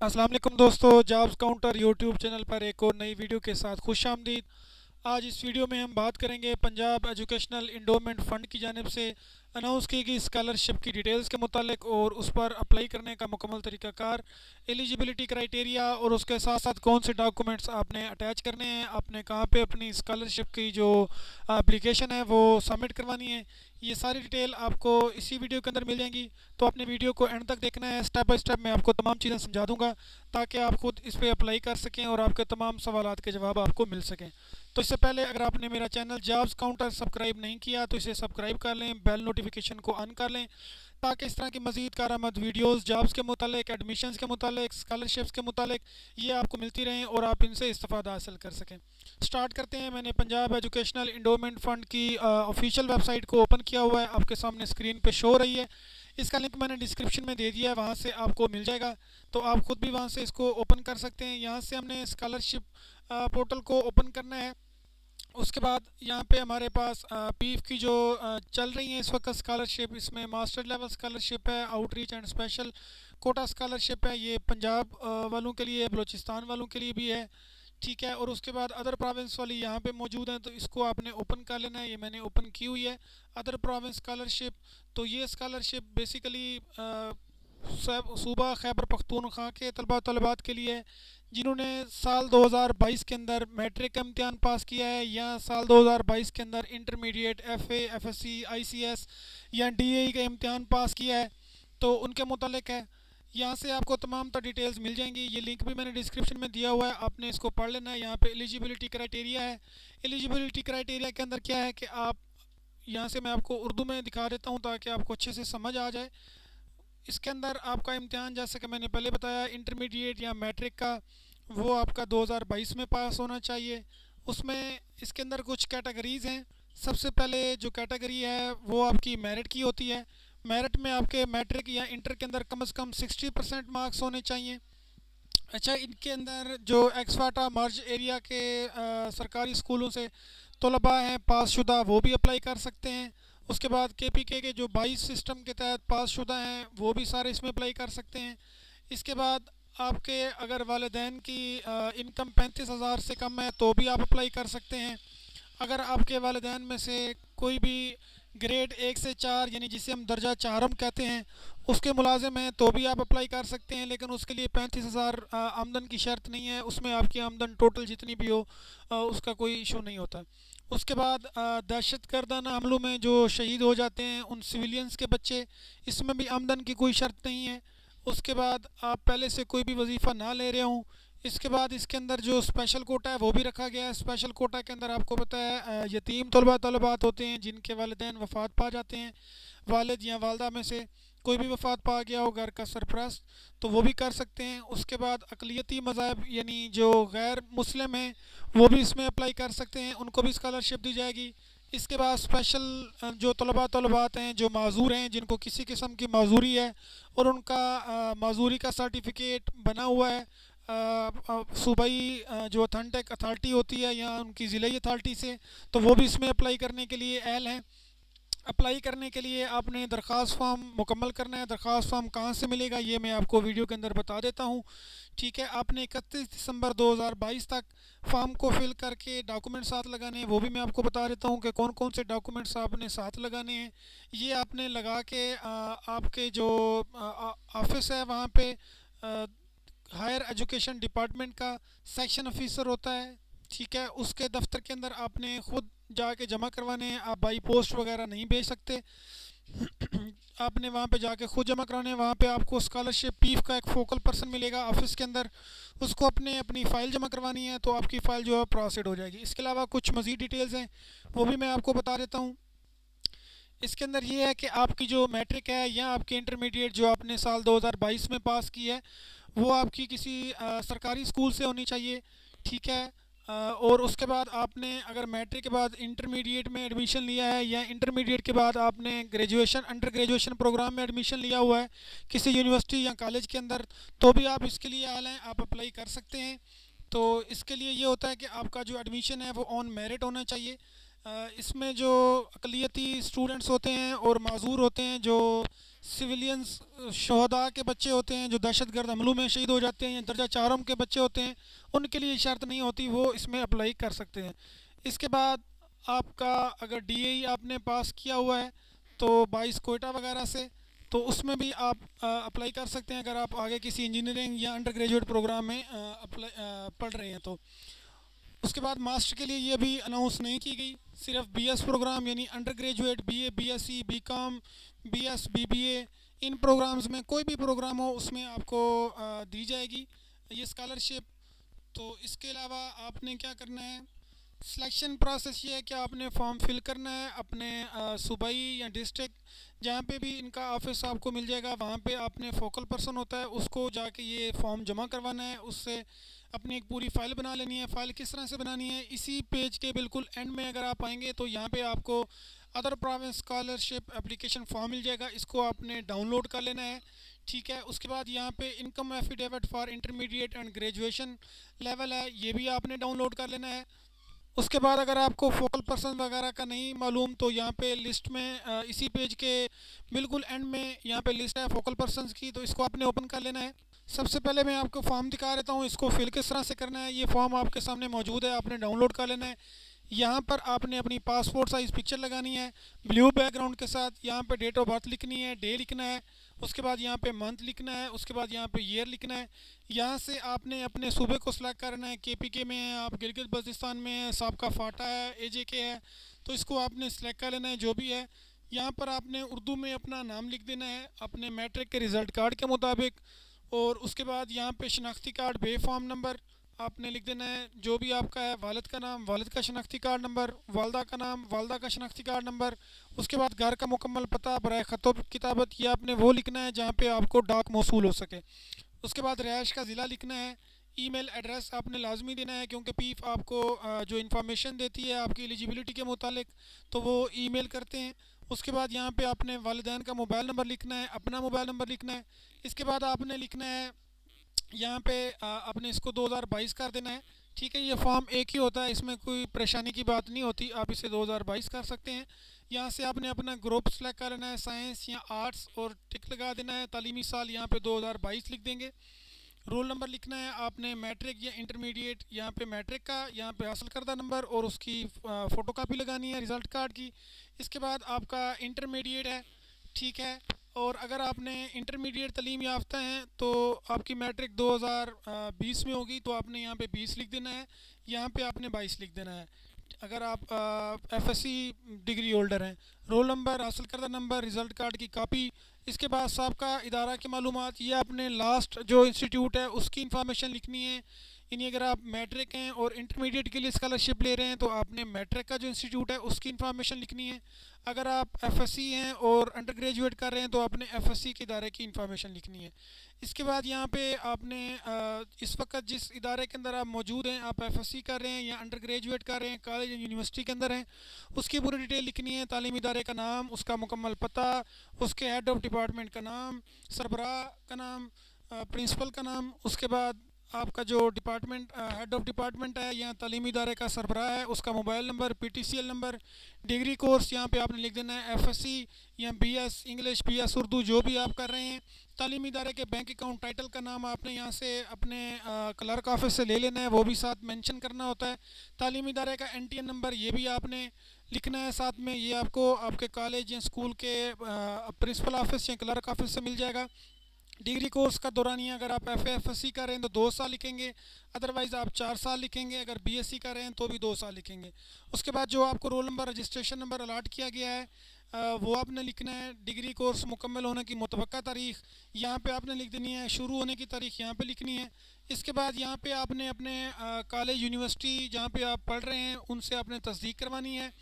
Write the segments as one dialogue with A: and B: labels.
A: अस्सलाम वालेकुम दोस्तों, जॉब्स काउंटर यूट्यूब चैनल पर एक और नई वीडियो के साथ खुश आमदीद। आज इस वीडियो में हम बात करेंगे पंजाब एजुकेशनल इंडोमेंट फ़ंड की जानिब से अनाउंस की गई स्कॉलरशिप की डिटेल्स के मुतालिक और उस पर अप्लाई करने का मुकम्मल तरीक़ाकार, एलिजिबिलिटी क्राइटेरिया और उसके साथ साथ कौन से डॉक्यूमेंट्स आपने अटैच करने हैं, आपने कहाँ पे अपनी स्कॉलरशिप की जो एप्लीकेशन है वो सबमिट करवानी है। ये सारी डिटेल आपको इसी वीडियो के अंदर मिल जाएंगी, तो अपने वीडियो को एंड तक देखना है। स्टेप बाय स्टेप मैं आपको तमाम चीज़ें समझा दूंगा ताकि आप खुद इस पर अप्लाई कर सकें और आपके तमाम सवालात के जवाब आपको मिल सकें। तो इससे पहले अगर आपने मेरा चैनल जॉब्स काउंटर सब्सक्राइब नहीं किया तो इसे सब्सक्राइब कर लें, बेल नोटिफिकेशन को ऑन कर लें ताकि इस तरह की मज़ीद कारआमद वीडियोस जॉब्स के मुतालिक, एडमिशन्स के मुतालिक, स्कॉलरशिप्स के मुतालिक ये आपको मिलती रहें और आप इनसे इस्तेफ़ादा हासिल कर सकें। स्टार्ट करते हैं। मैंने पंजाब एजुकेशनल इंडोमेंट फ़ंड की ऑफिशियल वेबसाइट को ओपन किया हुआ है, आपके सामने स्क्रीन पे शो हो रही है। इसका लिंक मैंने डिस्क्रिप्शन में दे दिया है, वहाँ से आपको मिल जाएगा, तो आप ख़ुद भी वहाँ से इसको ओपन कर सकते हैं। यहाँ से हमने स्कॉलरशिप पोर्टल को ओपन करना है। उसके बाद यहाँ पे हमारे पास पीफ की जो चल रही है इस वक्त स्कॉलरशिप, इसमें मास्टर लेवल स्कॉलरशिप है, outreach and special Kota scholarship है, ये पंजाब वालों के लिए, बलूचिस्तान वालों के लिए भी है, ठीक है। और उसके बाद अदर प्रोविंस वाली यहाँ पे मौजूद हैं, तो इसको आपने ओपन कर लेना है। ये मैंने ओपन की हुई है, अदर प्रोविंस स्कॉलरशिप। तो ये स्कॉलरशिप बेसिकली सूबा खैबर पख्तूनख्वा के तलबा तलबात के लिए जिन्होंने साल 2022 के अंदर मैट्रिक का इम्तहान पास किया है या साल 2022 के अंदर इंटरमीडिएट, एफए, एफएससी, आईसीएस या डीएई का इम्तहान पास किया है, तो उनके मुतालिक है। यहाँ से आपको तमाम तर डिटेल्स मिल जाएंगी। ये लिंक भी मैंने डिस्क्रिप्शन में दिया हुआ है, आपने इसको पढ़ लेना है। यहाँ पे एलिजिबिलिटी क्राइटेरिया है। एलिजिबिलिटी क्राइटेरिया के अंदर क्या है कि आप, यहाँ से मैं आपको उर्दू में दिखा देता हूँ ताकि आपको अच्छे से समझ आ जाए। इसके अंदर आपका इम्तहान, जैसे कि मैंने पहले बताया, इंटरमीडिएट या मैट्रिक का, वो आपका 2022 में पास होना चाहिए। उसमें इसके अंदर कुछ कैटेगरीज़ हैं। सबसे पहले जो कैटेगरी है वो आपकी मेरिट की होती है। मेरिट में आपके मैट्रिक या इंटर के अंदर कम से कम 60% मार्क्स होने चाहिए। अच्छा, इनके अंदर जो एक्सवाटा मर्ज एरिया के सरकारी स्कूलों से तलबा हैं पासशुदा, वो भी अप्लाई कर सकते हैं। उसके बाद केपीके के जो 22 सिस्टम के तहत पासशुदा हैं वो भी सारे इसमें अप्लाई कर सकते हैं। इसके बाद आपके अगर वालिदैन की इनकम 35,000 से कम है तो भी आप अप्लाई कर सकते हैं। अगर आपके वालिदैन में से कोई भी ग्रेड 1 से 4 यानी जिसे हम दर्जा चारम कहते हैं उसके मुलाजिम हैं तो भी आप अप्लाई कर सकते हैं, लेकिन उसके लिए 35,000 आमदन की शर्त नहीं है, उसमें आपकी आमदन टोटल जितनी भी हो उसका कोई इशू नहीं होता। उसके बाद दहशत गर्दाना हमलों में जो शहीद हो जाते हैं उन सिविलियंस के बच्चे, इसमें भी आमदन की कोई शर्त नहीं है। उसके बाद आप पहले से कोई भी वजीफ़ा ना ले रहे हों। इसके बाद इसके अंदर जो स्पेशल कोटा है वो भी रखा गया है। स्पेशल कोटा के अंदर आपको पता है यतीम तलबा तलबात होते हैं जिनके वालिदैन वफ़ात पा जाते हैं, वालिद या वालदा में से कोई भी वफ़ात पा गया हो घर का सरपरस्त, तो वो भी कर सकते हैं। उसके बाद अक़लियती मज़ाहब यानी जो गैर मुस्लिम हैं वो भी इसमें अप्लाई कर सकते हैं, उनको भी स्कॉलरशिप दी जाएगी। इसके बाद स्पेशल जो तलबा तलबात हैं जो माजूर हैं, जिनको किसी किस्म की माजूरी है और उनका माजूरी का सर्टिफिकेट बना हुआ है सूबाई जो अथेंटिक अथॉरिटी होती है या उनकी ज़िले अथॉरिटी से, तो वो भी इसमें अप्लाई करने के लिए अहल हैं। अप्लाई करने के लिए आपने दरख्वास्त फ़ॉर्म मुकम्मल करना है। दरख्वास्त फ़ॉर्म कहाँ से मिलेगा ये मैं आपको वीडियो के अंदर बता देता हूँ, ठीक है। आपने 31 दिसंबर 2022 तक फॉर्म को फिल करके डॉक्यूमेंट साथ लगाने हैं, वो भी मैं आपको बता देता हूँ कि कौन कौन से डॉक्यूमेंट्स आपने साथ लगाने हैं। ये आपने लगा के आपके जो ऑफिस है वहाँ पे हायर एजुकेशन डिपार्टमेंट का सेक्शन ऑफिसर होता है, ठीक है, उसके दफ्तर के अंदर आपने ख़ुद जाके जमा करवाने हैं। आप बाई पोस्ट वगैरह नहीं भेज सकते आपने वहाँ पे जाके ख़ुद जमा कराने हैं। वहाँ पे आपको स्कॉलरशिप पीफ का एक फोकल पर्सन मिलेगा ऑफिस के अंदर, उसको अपनी फ़ाइल जमा करवानी है तो आपकी फ़ाइल जो है प्रोसेड हो जाएगी। इसके अलावा कुछ मज़ीद डिटेल्स हैं वो भी मैं आपको बता देता हूँ। इसके अंदर ये है कि आपकी जो मैट्रिक है या आपकी इंटरमीडिएट जो आपने साल 2022 में पास की है वो आपकी किसी सरकारी स्कूल से होनी चाहिए, ठीक है। और उसके बाद आपने अगर मैट्रिक के बाद इंटरमीडिएट में एडमिशन लिया है या इंटरमीडिएट के बाद आपने ग्रेजुएशन अंडर ग्रेजुएशन प्रोग्राम में एडमिशन लिया हुआ है किसी यूनिवर्सिटी या कॉलेज के अंदर, तो भी आप इसके लिए आल हैं, आप अप्लाई कर सकते हैं। तो इसके लिए ये होता है कि आपका जो एडमिशन है वो ऑन मेरिट होना चाहिए। इसमें जो अक़लियती स्टूडेंट्स होते हैं और माजूर होते हैं जो सिविलियंस शहदा के बच्चे होते हैं जो दहशतगर्द हमलों में शहीद हो जाते हैं, या दर्जा चारम के बच्चे होते हैं, उनके लिए शर्त नहीं होती, वो इसमें अप्लाई कर सकते हैं। इसके बाद आपका अगर डीएई आपने पास किया हुआ है तो 22 कोटा वगैरह से, तो उसमें भी आप अप्लाई कर सकते हैं अगर आप आगे किसी इंजीनियरिंग या अंडर ग्रेजुएट प्रोग्राम में पढ़ रहे हैं तो। उसके बाद मास्टर के लिए ये भी अनाउंस नहीं की गई, सिर्फ बीएस प्रोग्राम यानी undergraduate BA, BSc, BCom, BS, BBA, इन प्रोग्राम्स में कोई भी प्रोग्राम हो उसमें आपको दी जाएगी ये स्कॉलरशिप। तो इसके अलावा आपने क्या करना है, सिलेक्शन प्रोसेस ये है कि आपने फॉर्म फिल करना है अपने सूबाई या डिस्ट्रिक्ट जहाँ पे भी इनका ऑफिस आपको मिल जाएगा, वहाँ पे आपने फोकल पर्सन होता है उसको जाके ये फॉर्म जमा करवाना है, उससे अपनी एक पूरी फ़ाइल बना लेनी है। फ़ाइल किस तरह से बनानी है, इसी पेज के बिल्कुल एंड में अगर आप आएंगे तो यहाँ पे आपको other province scholarship application form मिल जाएगा, इसको आपने डाउनलोड कर लेना है। ठीक है, उसके बाद यहाँ पे income affidavit for intermediate and graduation level है, ये भी आपने डाउनलोड कर लेना है। उसके बाद अगर आपको फोकल पर्सन वगैरह का नहीं मालूम तो यहाँ पे लिस्ट में इसी पेज के बिल्कुल एंड में यहाँ पे लिस्ट है फोकल पर्सन्स की, तो इसको आपने ओपन कर लेना है। सबसे पहले मैं आपको फॉर्म दिखा देता हूँ, इसको फिल किस तरह से करना है। ये फॉर्म आपके सामने मौजूद है, आपने डाउनलोड कर लेना है। यहाँ पर आपने अपनी पासपोर्ट साइज़ पिक्चर लगानी है ब्लू बैकग्राउंड के साथ, यहाँ पे डेट ऑफ बर्थ लिखनी है, डे लिखना है, उसके बाद यहाँ पे मंथ लिखना है, उसके बाद यहाँ पे ईयर लिखना है। यहाँ से आपने अपने सूबे को सिलेक्ट करना है, केपीके में है आप, गिलगित बल्तिस्तान में है, साबका फाटा है, एजेके है, तो इसको आपने सिलेक्ट कर लेना है जो भी है। यहाँ पर आपने उर्दू में अपना नाम लिख देना है अपने मैट्रिक के रिज़ल्ट कार्ड के मुताबिक, और उसके बाद यहाँ पे शनाख्ती कार्ड बे फॉर्म नंबर आपने लिख देना है जो भी आपका है, वालिद का नाम, वालिद का शनाख्ती कार्ड नंबर, वालदा का नाम, वालदा का शनाख्ती कार्ड नंबर, उसके बाद घर का मुकम्मल पता बराए ख़त किताबत, ये आपने वो लिखना है जहाँ पे आपको डाक मौसूल हो सके। उसके बाद रिहाइश का ज़िला लिखना है, ईमेल एड्रेस आपने लाजमी देना है क्योंकि पीफ आपको जो इन्फॉर्मेशन देती है आपकी एलिजिबिलिटी के मुतालिक तो वो ईमेल करते हैं। उसके बाद यहाँ पे आपने वालिदैन का मोबाइल नंबर लिखना है, अपना मोबाइल नंबर लिखना है। इसके बाद आपने लिखना है यहाँ पे आपने इसको 2022 कर देना है। ठीक है, ये फॉर्म एक ही होता है, इसमें कोई परेशानी की बात नहीं होती, आप इसे 2022 कर सकते हैं। यहाँ से आपने अपना ग्रुप सेलेक्ट कर लेना है, साइंस या आर्ट्स, और टिक लगा देना है। तालीमी साल यहाँ पे 2022 लिख देंगे। रोल नंबर लिखना है आपने मैट्रिक या इंटरमीडिएट, यहाँ पे मैट्रिक का यहाँ पे हासिल करदा नंबर और उसकी फ़ोटोकॉपी लगानी है रिज़ल्ट कार्ड की। इसके बाद आपका इंटरमीडिएट है, ठीक है, और अगर आपने इंटरमीडिएट तालीम याफ्ता हैं तो आपकी मैट्रिक 2020 में होगी तो आपने यहाँ पे 20 लिख देना है, यहाँ पे आपने 22 लिख देना है। अगर आप एफएससी डिग्री होल्डर हैं, रोल नंबर, हासिल करदा नंबर, रिज़ल्ट कार्ड की कापी। इसके बाद सबका इदारा की मालूमात, ये आपने लास्ट जो इंस्टीट्यूट है उसकी इंफॉर्मेशन लिखनी है। यानी अगर आप मैट्रिक हैं और इंटरमीडिएट के लिए स्कॉलरशिप ले रहे हैं तो आपने मैट्रिक का जो इंस्टीट्यूट है उसकी इंफॉर्मेशन लिखनी है। अगर आप एफएससी हैं और अंडर ग्रेजुएट कर रहे हैं तो आपने एफएससी के इदारे की इंफॉर्मेशन लिखनी है। इसके बाद यहाँ पे आपने इस वक्त जिस इदारे के अंदर आप मौजूद हैं, आप एफएससी कर रहे हैं या अंडर ग्रेजुएट कर रहे हैं, कॉलेज या यूनिवर्सिटी के अंदर हैं, उसकी पूरी डिटेल लिखनी है। तालीमी इदारे का नाम, उसका मुकम्मल पता, उसके हेड ऑफ डिपार्टमेंट का नाम, सरबराह का नाम, प्रिंसिपल का नाम, उसके बाद आपका जो डिपार्टमेंट हेड ऑफ डिपार्टमेंट है या तालीमी इदारे का सरबराह है उसका mobile number, PTCL number, degree course यहाँ पे आपने लिख देना है एफएससी या बीएस इंग्लिश, बीएस उर्दू, जो भी आप कर रहे हैं। तालीमी इदारे के बैंक अकाउंट टाइटल का नाम आपने यहाँ से अपने क्लर्क ऑफिस से ले लेना है, वो भी साथ मेंशन करना होता है। तालीमी इदारे का एनटीएन नंबर ये भी आपने लिखना है साथ में, ये आपको आपके कॉलेज या स्कूल के प्रिंसिपल ऑफिस या क्लर्क ऑफिस से मिल जाएगा। डिग्री कोर्स का दौरानिया अगर आप एफएससी कर रहे हैं तो 2 साल लिखेंगे, अदरवाइज़ आप 4 साल लिखेंगे। अगर बीएससी कर रहे हैं तो भी 2 साल लिखेंगे। उसके बाद जो आपको roll number, registration number allot किया गया है वो आपने लिखना है। डिग्री कोर्स मुकम्मल होने की मुतवक्का तारीख़ यहाँ पे आपने लिख देनी है, शुरू होने की तारीख़ यहाँ पे लिखनी है। इसके बाद यहाँ पे आपने अपने कॉलेज, यूनिवर्सिटी जहाँ पे आप पढ़ रहे हैं उनसे आपने तस्दीक करवानी है।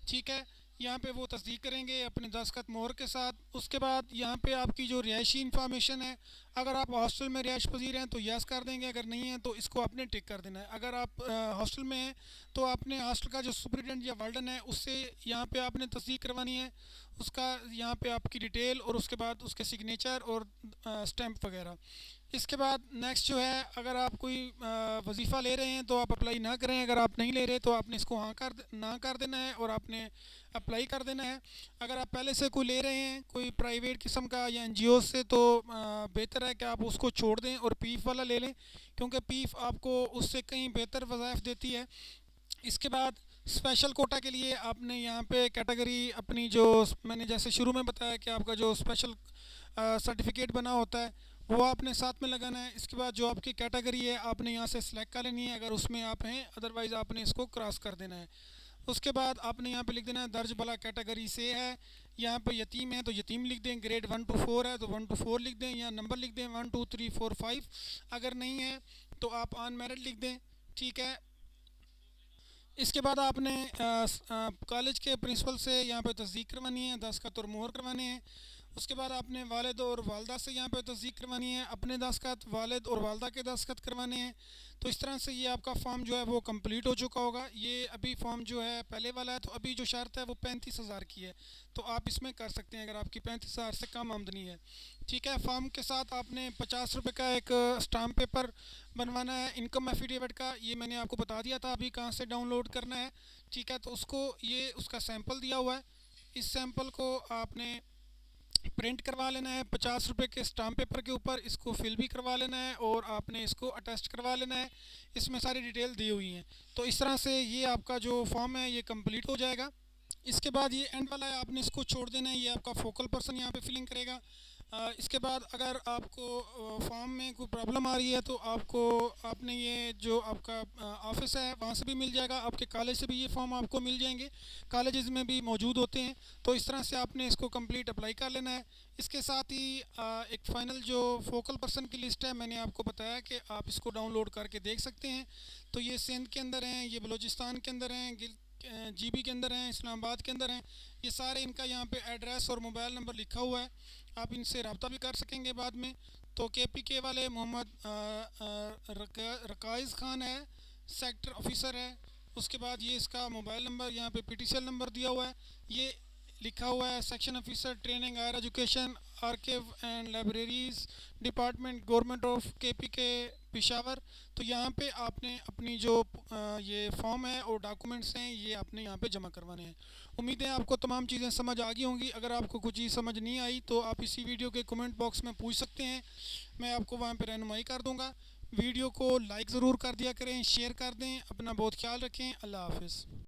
A: ठीक है, यहाँ पे वो तस्दीक करेंगे अपने दस्तखत मोहर के साथ। उसके बाद यहाँ पे आपकी जो रिहायशी इंफॉर्मेशन है, अगर आप हॉस्टल में रिहाइश पजीर हैं तो यस कर देंगे, अगर नहीं है तो इसको आपने टिक कर देना है। अगर आप हॉस्टल में हैं तो आपने हॉस्टल का जो सुपरिटेंडेंट या वार्डन है उससे यहाँ पे आपने तस्दीक करवानी है, उसका यहाँ पे आपकी डिटेल और उसके बाद उसके सिग्नेचर और स्टैंप वगैरह। इसके बाद नेक्स्ट जो है, अगर आप कोई वजीफ़ा ले रहे हैं तो आप अप्लाई ना करें। अगर आप नहीं ले रहे तो आपने इसको ना कर देना है और आपने अप्लाई कर देना है। अगर आप पहले से कोई ले रहे हैं कोई प्राइवेट किस्म का या एनजीओ से, तो बेहतर है कि आप उसको छोड़ दें और पीफ वाला ले लें, क्योंकि पीफ आपको उससे कहीं बेहतर वज़ाइफ देती है। इसके बाद स्पेशल कोटा के लिए आपने यहाँ पे कैटेगरी अपनी, जो मैंने जैसे शुरू में बताया कि आपका जो स्पेशल सर्टिफिकेट बना होता है वो आपने साथ में लगाना है। इसके बाद जो आपकी कैटेगरी है आपने यहाँ से सिलेक्ट कर लेनी है अगर उसमें आप हैं, अदरवाइज़ आपने इसको क्रॉस कर देना है। उसके बाद आपने यहाँ पे लिख देना है दर्ज भला कैटेगरी से है। यहाँ पे यतीम है तो यतीम लिख दें, ग्रेड 1 to 4 है तो 1 to 4 लिख दें, या नंबर लिख दें 1 2 3 4 5। अगर नहीं है तो आप अनमैरिड लिख दें, ठीक है। इसके बाद आपने कॉलेज के प्रिंसिपल से यहाँ पे तस्दीक करवानी है, दस्तखत और मोहर करवाने हैं। उसके बाद आपने वालिद और वालदा से यहाँ पे तस्दीक करवानी है, अपने दस्तखत, वालिद और वालदा के दस्तखत करवाने हैं। तो इस तरह से ये आपका फॉर्म जो है वो कंप्लीट हो चुका होगा। ये अभी फॉर्म जो है पहले वाला है, तो अभी जो शर्त है वो 35,000 की है, तो आप इसमें कर सकते हैं अगर आपकी 35,000 से कम आमदनी है, ठीक है। फॉर्म के साथ आपने 50 रुपये का एक स्टाम्प पेपर बनवाना है इनकम एफिडेविट का। ये मैंने आपको बता दिया था अभी कहाँ से डाउनलोड करना है, ठीक है। तो उसको, ये उसका सैंपल दिया हुआ है, इस सैंपल को आपने प्रिंट करवा लेना है 50 रुपये के स्टाम्प पेपर के ऊपर, इसको फिल भी करवा लेना है और आपने इसको अटैच करवा लेना है। इसमें सारी डिटेल दी हुई हैं। तो इस तरह से ये आपका जो फॉर्म है ये कंप्लीट हो जाएगा। इसके बाद ये एंड वाला है, आपने इसको छोड़ देना है, ये आपका फोकल पर्सन यहाँ पे फिलिंग करेगा। इसके बाद अगर आपको फॉर्म में कोई प्रॉब्लम आ रही है तो आपने ये जो आपका ऑफिस है वहाँ से भी मिल जाएगा, आपके कॉलेज से भी ये फॉर्म आपको मिल जाएंगे, कॉलेजेस में भी मौजूद होते हैं। तो इस तरह से आपने इसको कंप्लीट अप्लाई कर लेना है। इसके साथ ही एक फ़ाइनल जो फोकल पर्सन की लिस्ट है मैंने आपको बताया कि आप इसको डाउनलोड करके देख सकते हैं। तो ये सिंध के अंदर हैं, ये बलूचिस्तान के अंदर हैं, GB के अंदर हैं, इस्लामाबाद के अंदर हैं। ये सारे इनका यहाँ पे एड्रेस और मोबाइल नंबर लिखा हुआ है, आप इनसे रब्ता भी कर सकेंगे बाद में। तो KPK वाले मोहम्मद रकाइज़ खान है, सेक्टर ऑफिसर है। उसके बाद ये इसका मोबाइल नंबर यहाँ पे PTCL नंबर दिया हुआ है, ये लिखा हुआ है section officer training higher education archive and libraries department government of KPK Peshawar. तो यहाँ पे आपने अपनी जो ये फॉर्म है और डॉक्यूमेंट्स हैं ये आपने यहाँ पे जमा करवाने हैं। उम्मीद है आपको तमाम चीज़ें समझ आ गई होंगी। अगर आपको कुछ चीज़ समझ नहीं आई तो आप इसी वीडियो के कमेंट बॉक्स में पूछ सकते हैं, मैं आपको वहाँ पे रहनुमाई कर दूँगा। वीडियो को लाइक ज़रूर कर दिया करें, शेयर कर दें। अपना बहुत ख्याल रखें। अल्लाह हाफ़िज़।